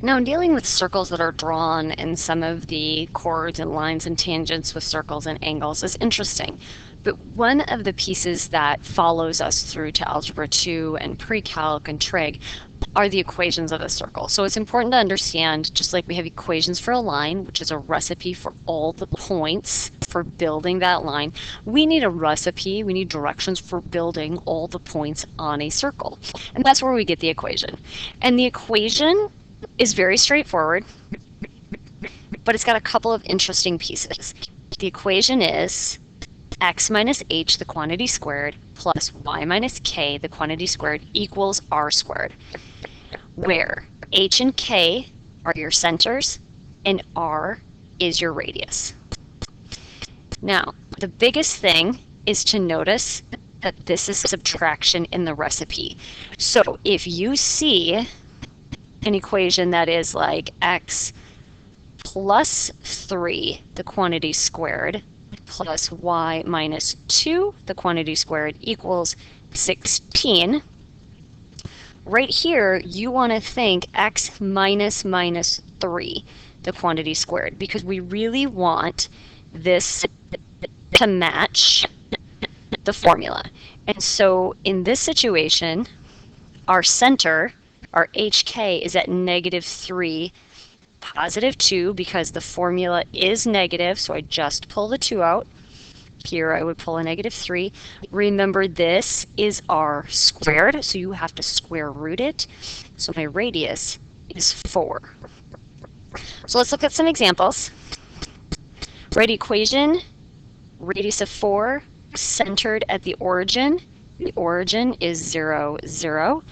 Now, dealing with circles that are drawn and some of the chords and lines and tangents with circles and angles is interesting. But one of the pieces that follows us through to Algebra 2 and pre-calc and trig are the equations of a circle. So it's important to understand, just like we have equations for a line, which is a recipe for all the points for building that line, we need a recipe, we need directions for building all the points on a circle. And that's where we get the equation. And the equation is very straightforward, but it's got a couple of interesting pieces. The equation is x minus h, the quantity squared, plus y minus k, the quantity squared, equals r squared, where h and k are your centers and r is your radius. Now, the biggest thing is to notice that this is subtraction in the recipe. So if you see an equation that is like x plus 3, the quantity squared, plus y minus 2, the quantity squared, equals 16. Right here, you want to think x minus 3, the quantity squared, because we really want this to match the formula. And so in this situation, our center, our hk, is at -3, +2, because the formula is negative, so I just pull the 2 out. Here I would pull a -3. Remember, this is r squared, so you have to square root it. So my radius is 4. So let's look at some examples. Right equation, radius of 4, centered at the origin. The origin is 0, 0.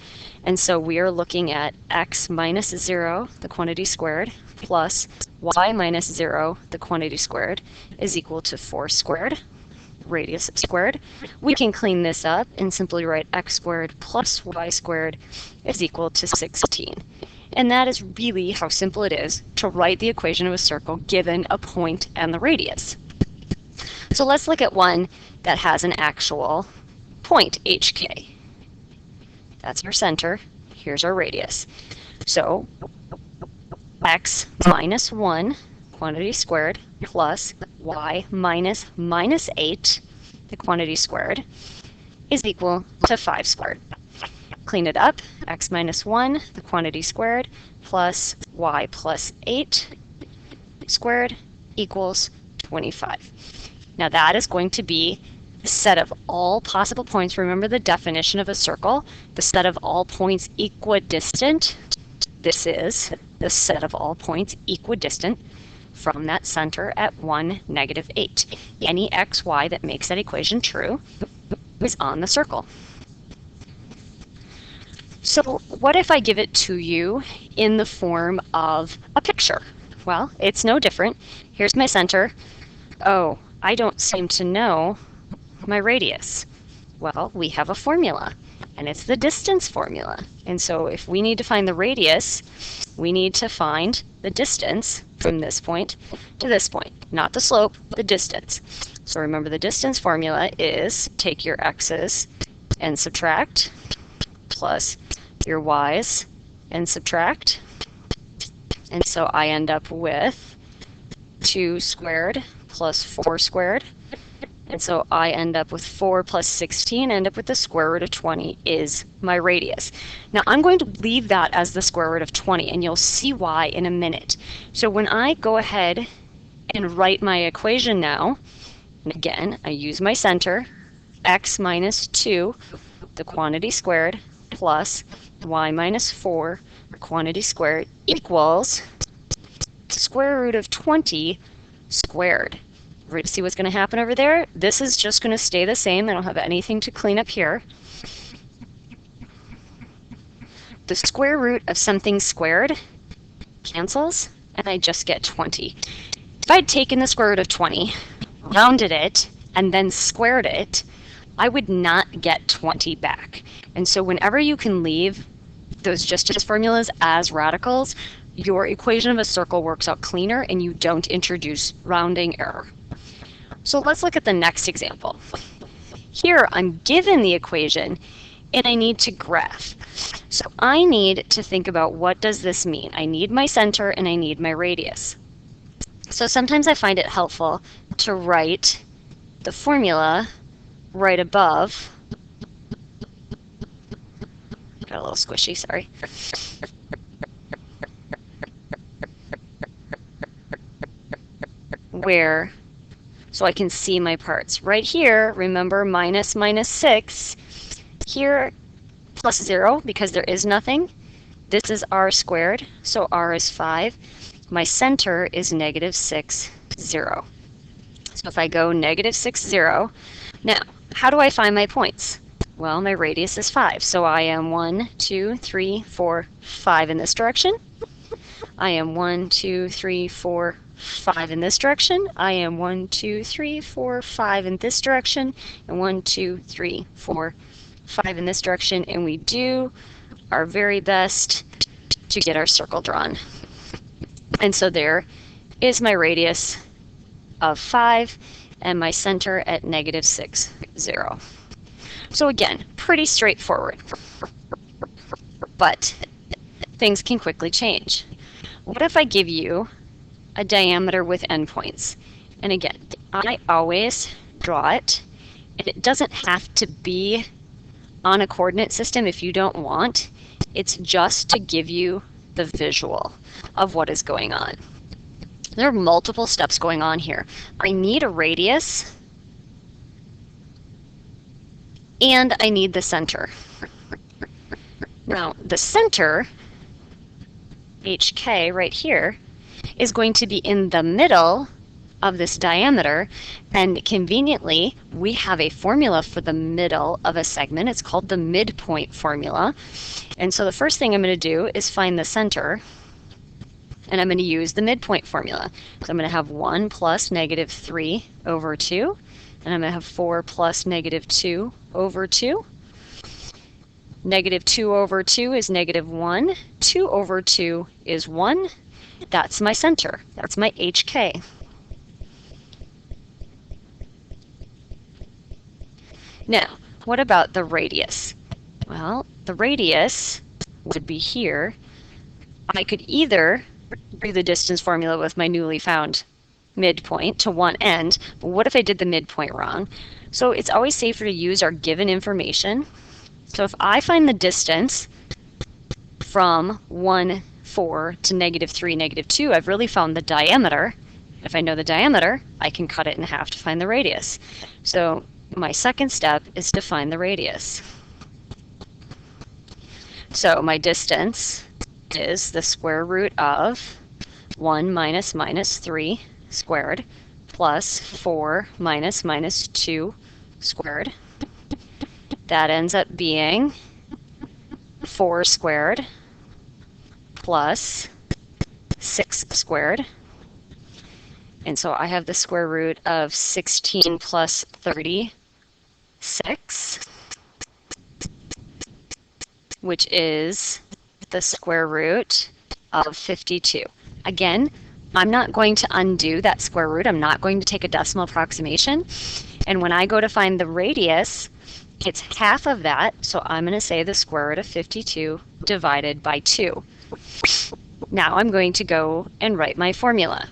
And so we are looking at x minus 0, the quantity squared, plus y minus 0, the quantity squared, is equal to 4 squared, radius squared. We can clean this up and simply write x squared plus y squared is equal to 16. And that is really how simple it is to write the equation of a circle given a point and the radius. So let's look at one that has an actual point, hk. That's our center. Here's our radius. So x minus 1, quantity squared, plus y minus -8, the quantity squared, is equal to 5 squared. Clean it up. X minus 1, the quantity squared, plus y plus 8 squared equals 25. Now that is going to be the set of all possible points. Remember the definition of a circle, the set of all points equidistant. This is the set of all points equidistant from that center at 1, -8. Any xy that makes that equation true is on the circle. So what if I give it to you in the form of a picture? Well, it's no different. Here's my center. Oh, I don't seem to know my radius. Well, we have a formula, and it's the distance formula. And so if we need to find the radius, we need to find the distance from this point to this point. Not the slope, the distance. So remember, the distance formula is take your x's and subtract, plus your y's and subtract. And so I end up with 2 squared plus 4 squared. And so I end up with 4 plus 16, end up with the square root of 20 is my radius. Now I'm going to leave that as the square root of 20, and you'll see why in a minute. So when I go ahead and write my equation now, and again, I use my center, x minus 2, the quantity squared, plus y minus 4, the quantity squared, equals square root of 20 squared. Ready to see what's going to happen over there? This is just going to stay the same. I don't have anything to clean up here. The square root of something squared cancels, and I just get 20. If I'd taken the square root of 20, rounded it, and then squared it, I would not get 20 back. And so whenever you can leave those just formulas as radicals, your equation of a circle works out cleaner and you don't introduce rounding error. So let's look at the next example. Here I'm given the equation and I need to graph. So I need to think about, what does this mean? I need my center and I need my radius. So sometimes I find it helpful to write the formula right above. Got a little squishy, sorry. Where, so I can see my parts. Right here, remember, minus 6. Here, plus 0, because there is nothing. This is r squared, so r is 5. My center is negative 6, 0. So if I go negative 6, 0, now, how do I find my points? Well, my radius is 5, so I am 1, 2, 3, 4, 5 in this direction. I am 1, 2, 3, 4, 5 in this direction. I am 1, 2, 3, 4, 5 in this direction, and 1, 2, 3, 4, 5 in this direction, and we do our very best to get our circle drawn. And so there is my radius of 5 and my center at negative 6, 0. So again, pretty straightforward, but things can quickly change. What if I give you a diameter with endpoints? And again, I always draw it, and it doesn't have to be on a coordinate system if you don't want. It's just to give you the visual of what is going on. There are multiple steps going on here. I need a radius, and I need the center. Now, the center, HK right here, is going to be in the middle of this diameter, and conveniently, we have a formula for the middle of a segment. It's called the midpoint formula. And so the first thing I'm going to do is find the center, and I'm going to use the midpoint formula. So I'm going to have 1 plus negative 3 over 2, and I'm going to have 4 plus negative 2 over 2. Negative 2 over 2 is negative 1. 2 over 2 is 1. That's my center. That's my HK. Now, what about the radius? Well, the radius would be here. I could either do the distance formula with my newly found midpoint to one end, but what if I did the midpoint wrong? So it's always safer to use our given information. So if I find the distance from 1, 4 to negative 3, negative 2, I've really found the diameter. If I know the diameter, I can cut it in half to find the radius. So my second step is to find the radius. So my distance is the square root of 1 minus 3 squared plus 4 minus 2 squared. That ends up being 4 squared plus 6 squared. And so I have the square root of 16 plus 36, which is the square root of 52. Again, I'm not going to undo that square root. I'm not going to take a decimal approximation. And when I go to find the radius, it's half of that. So I'm going to say the square root of 52 divided by 2. Now I'm going to go and write my formula,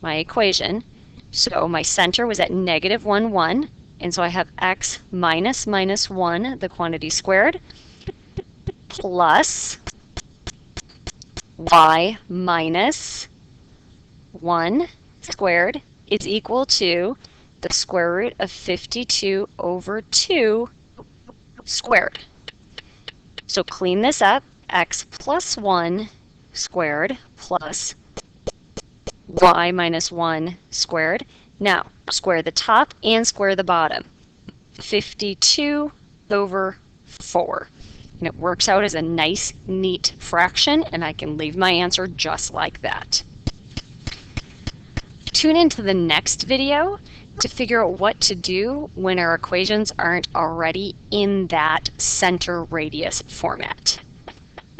my equation. So my center was at negative 1, 1. And so I have x minus 1, the quantity squared, plus y minus 1 squared is equal to the square root of 52 over 2 squared. So clean this up, x plus 1 squared plus y minus 1 squared. Now, square the top and square the bottom. 52 over 4. And it works out as a nice, neat fraction, and I can leave my answer just like that. Tune into the next video to figure out what to do when our equations aren't already in that center radius format.